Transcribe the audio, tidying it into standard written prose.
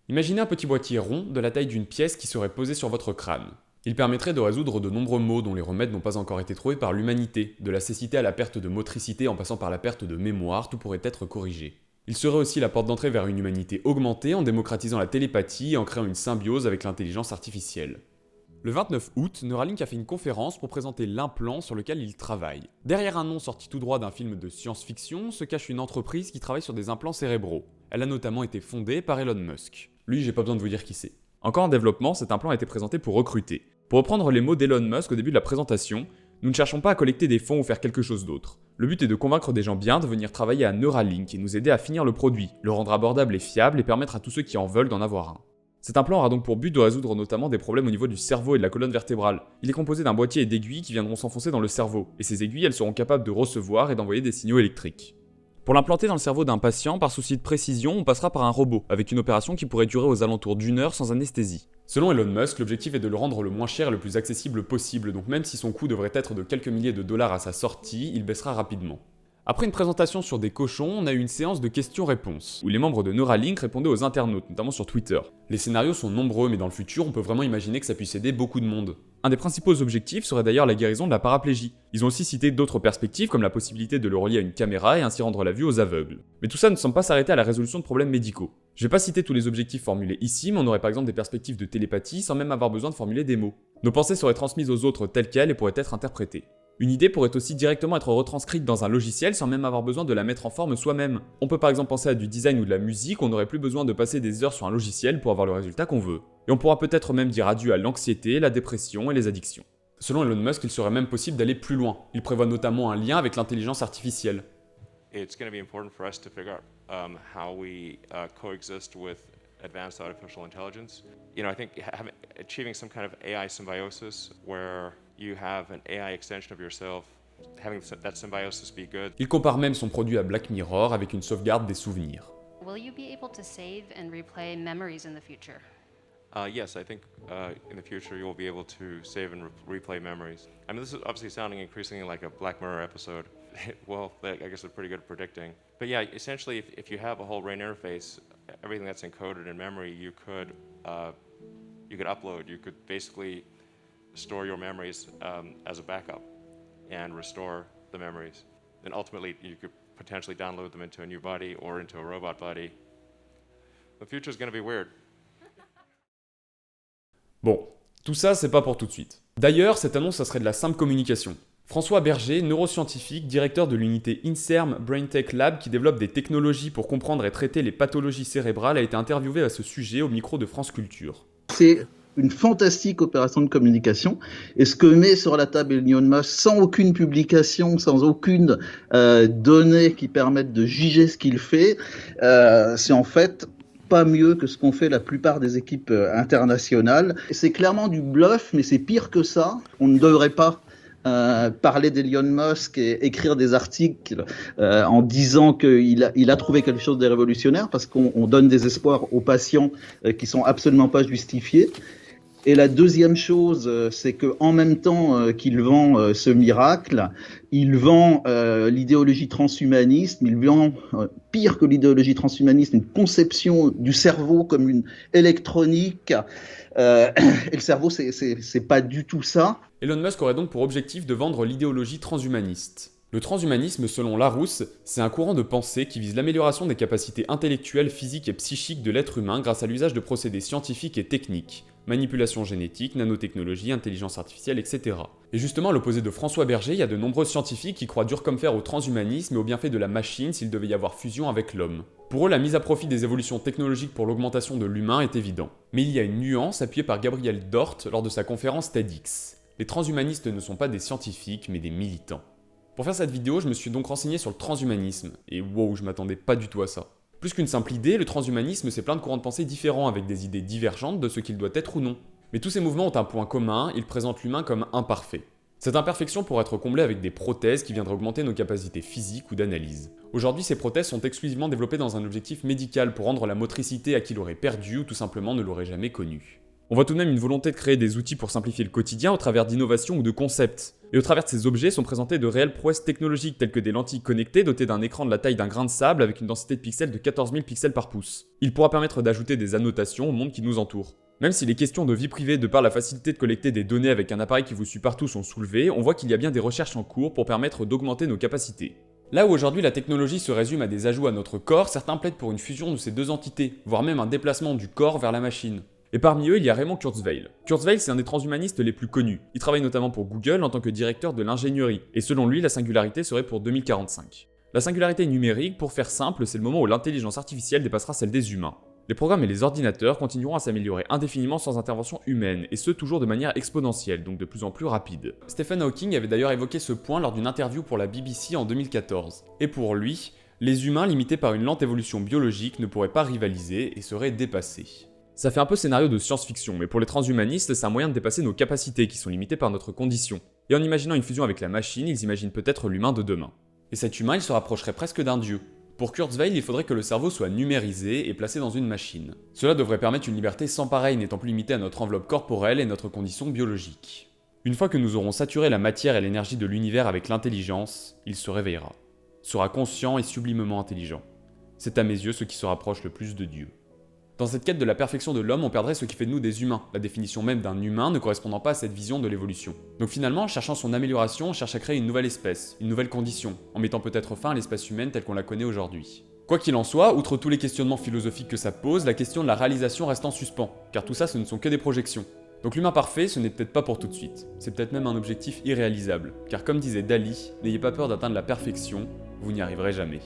Imaginez un petit boîtier rond de la taille d'une pièce qui serait posé sur votre crâne. Il permettrait de résoudre de nombreux maux dont les remèdes n'ont pas encore été trouvés par l'humanité, de la cécité à la perte de motricité en passant par la perte de mémoire, tout pourrait être corrigé. Il serait aussi la porte d'entrée vers une humanité augmentée en démocratisant la télépathie et en créant une symbiose avec l'intelligence artificielle. Le 29 août, Neuralink a fait une conférence pour présenter l'implant sur lequel il travaille. Derrière un nom sorti tout droit d'un film de science-fiction se cache une entreprise qui travaille sur des implants cérébraux. Elle a notamment été fondée par Elon Musk. Lui, j'ai pas besoin de vous dire qui c'est. Encore en développement, cet implant a été présenté pour recruter. Pour reprendre les mots d'Elon Musk au début de la présentation, nous ne cherchons pas à collecter des fonds ou faire quelque chose d'autre. Le but est de convaincre des gens bien de venir travailler à Neuralink et nous aider à finir le produit, le rendre abordable et fiable et permettre à tous ceux qui en veulent d'en avoir un. Cet implant aura donc pour but de résoudre notamment des problèmes au niveau du cerveau et de la colonne vertébrale. Il est composé d'un boîtier et d'aiguilles qui viendront s'enfoncer dans le cerveau, et ces aiguilles elles seront capables de recevoir et d'envoyer des signaux électriques. Pour l'implanter dans le cerveau d'un patient, par souci de précision, on passera par un robot, avec une opération qui pourrait durer aux alentours d'1 heure sans anesthésie. Selon Elon Musk, l'objectif est de le rendre le moins cher et le plus accessible possible, donc même si son coût devrait être de quelques milliers de dollars à sa sortie, il baissera rapidement. Après une présentation sur des cochons, on a eu une séance de questions-réponses, où les membres de Neuralink répondaient aux internautes, notamment sur Twitter. Les scénarios sont nombreux, mais dans le futur, on peut vraiment imaginer que ça puisse aider beaucoup de monde. Un des principaux objectifs serait d'ailleurs la guérison de la paraplégie. Ils ont aussi cité d'autres perspectives, comme la possibilité de le relier à une caméra et ainsi rendre la vue aux aveugles. Mais tout ça ne semble pas s'arrêter à la résolution de problèmes médicaux. Je vais pas citer tous les objectifs formulés ici, mais on aurait par exemple des perspectives de télépathie sans même avoir besoin de formuler des mots. Nos pensées seraient transmises aux autres telles quelles et pourraient être interprétées. Une idée pourrait aussi directement être retranscrite dans un logiciel sans même avoir besoin de la mettre en forme soi-même. On peut par exemple penser à du design ou de la musique, on n'aurait plus besoin de passer des heures sur un logiciel pour avoir le résultat qu'on veut. Et on pourra peut-être même dire adieu à l'anxiété, la dépression et les addictions. Selon Elon Musk, il serait même possible d'aller plus loin. Il prévoit notamment un lien avec l'intelligence artificielle. It's going to be important for us to figure out how we coexist with advanced artificial intelligence. I think achieving some kind of AI symbiosis where you have an AI extension of yourself, having that symbiosis be good. Il compare même son produit à Black Mirror avec une sauvegarde des souvenirs. Will you be able to save and replay memories in the future? Yes, I think in the future you will be able to save and replay memories. I mean, this is obviously sounding increasingly like a Black Mirror episode. Well, I guess they're pretty good at predicting. But yeah, essentially, if you have a whole brain interface, everything that's encoded in memory, you could upload. You could basically store your memories as a backup and restore the memories. And ultimately, you could potentially download them into a new body or into a robot body. The future is going to be weird. Bon, tout ça, c'est pas pour tout de suite. D'ailleurs, cette annonce, ça serait de la simple communication. François Berger, neuroscientifique, directeur de l'unité INSERM BrainTech Lab qui développe des technologies pour comprendre et traiter les pathologies cérébrales, a été interviewé à ce sujet au micro de France Culture. C'est une fantastique opération de communication. Et ce que met sur la table Elon Musk, sans aucune publication, sans aucune donnée qui permette de juger ce qu'il fait, c'est en fait pas mieux que ce qu'ont fait la plupart des équipes internationales. C'est clairement du bluff, mais c'est pire que ça. On ne devrait pas parler d'Elon Musk et écrire des articles en disant qu'il a trouvé quelque chose de révolutionnaire, parce qu'on donne des espoirs aux patients qui sont absolument pas justifiés. Et la deuxième chose, c'est qu'en même temps qu'il vend ce miracle, il vend l'idéologie transhumaniste, mais il vend pire que l'idéologie transhumaniste, une conception du cerveau comme une électronique. Et le cerveau, c'est pas du tout ça. Elon Musk aurait donc pour objectif de vendre l'idéologie transhumaniste. Le transhumanisme, selon Larousse, c'est un courant de pensée qui vise l'amélioration des capacités intellectuelles, physiques et psychiques de l'être humain grâce à l'usage de procédés scientifiques et techniques. Manipulation génétique, nanotechnologie, intelligence artificielle, etc. Et justement, à l'opposé de François Berger, il y a de nombreux scientifiques qui croient dur comme fer au transhumanisme et au bienfait de la machine s'il devait y avoir fusion avec l'homme. Pour eux, la mise à profit des évolutions technologiques pour l'augmentation de l'humain est évident. Mais il y a une nuance appuyée par Gabriel Dort lors de sa conférence TEDx. Les transhumanistes ne sont pas des scientifiques, mais des militants. Pour faire cette vidéo, je me suis donc renseigné sur le transhumanisme, et wow, je m'attendais pas du tout à ça. Plus qu'une simple idée, le transhumanisme c'est plein de courants de pensée différents avec des idées divergentes de ce qu'il doit être ou non. Mais tous ces mouvements ont un point commun, ils présentent l'humain comme imparfait. Cette imperfection pourrait être comblée avec des prothèses qui viendraient augmenter nos capacités physiques ou d'analyse. Aujourd'hui, ces prothèses sont exclusivement développées dans un objectif médical pour rendre la motricité à qui l'aurait perdue ou tout simplement ne l'aurait jamais connue. On voit tout de même une volonté de créer des outils pour simplifier le quotidien au travers d'innovations ou de concepts. Et au travers de ces objets sont présentées de réelles prouesses technologiques telles que des lentilles connectées dotées d'un écran de la taille d'un grain de sable avec une densité de pixels de 14 000 pixels par pouce. Il pourra permettre d'ajouter des annotations au monde qui nous entoure. Même si les questions de vie privée de par la facilité de collecter des données avec un appareil qui vous suit partout sont soulevées, on voit qu'il y a bien des recherches en cours pour permettre d'augmenter nos capacités. Là où aujourd'hui la technologie se résume à des ajouts à notre corps, certains plaident pour une fusion de ces deux entités, voire même un déplacement du corps vers la machine. Et parmi eux, il y a Raymond Kurzweil. Kurzweil, c'est un des transhumanistes les plus connus. Il travaille notamment pour Google en tant que directeur de l'ingénierie, et selon lui, la singularité serait pour 2045. La singularité numérique, pour faire simple, c'est le moment où l'intelligence artificielle dépassera celle des humains. Les programmes et les ordinateurs continueront à s'améliorer indéfiniment sans intervention humaine, et ce toujours de manière exponentielle, donc de plus en plus rapide. Stephen Hawking avait d'ailleurs évoqué ce point lors d'une interview pour la BBC en 2014. Et pour lui, les humains limités par une lente évolution biologique ne pourraient pas rivaliser et seraient dépassés. Ça fait un peu scénario de science-fiction, mais pour les transhumanistes, c'est un moyen de dépasser nos capacités qui sont limitées par notre condition. Et en imaginant une fusion avec la machine, ils imaginent peut-être l'humain de demain. Et cet humain, il se rapprocherait presque d'un dieu. Pour Kurzweil, il faudrait que le cerveau soit numérisé et placé dans une machine. Cela devrait permettre une liberté sans pareil, n'étant plus limitée à notre enveloppe corporelle et notre condition biologique. Une fois que nous aurons saturé la matière et l'énergie de l'univers avec l'intelligence, il se réveillera. Sera conscient et sublimement intelligent. C'est à mes yeux ce qui se rapproche le plus de Dieu. Dans cette quête de la perfection de l'homme, on perdrait ce qui fait de nous des humains, la définition même d'un humain ne correspondant pas à cette vision de l'évolution. Donc finalement, en cherchant son amélioration, on cherche à créer une nouvelle espèce, une nouvelle condition, en mettant peut-être fin à l'espèce humaine telle qu'on la connaît aujourd'hui. Quoi qu'il en soit, outre tous les questionnements philosophiques que ça pose, la question de la réalisation reste en suspens, car tout ça ce ne sont que des projections. Donc l'humain parfait, ce n'est peut-être pas pour tout de suite. C'est peut-être même un objectif irréalisable, car comme disait Dali, n'ayez pas peur d'atteindre la perfection, vous n'y arriverez jamais.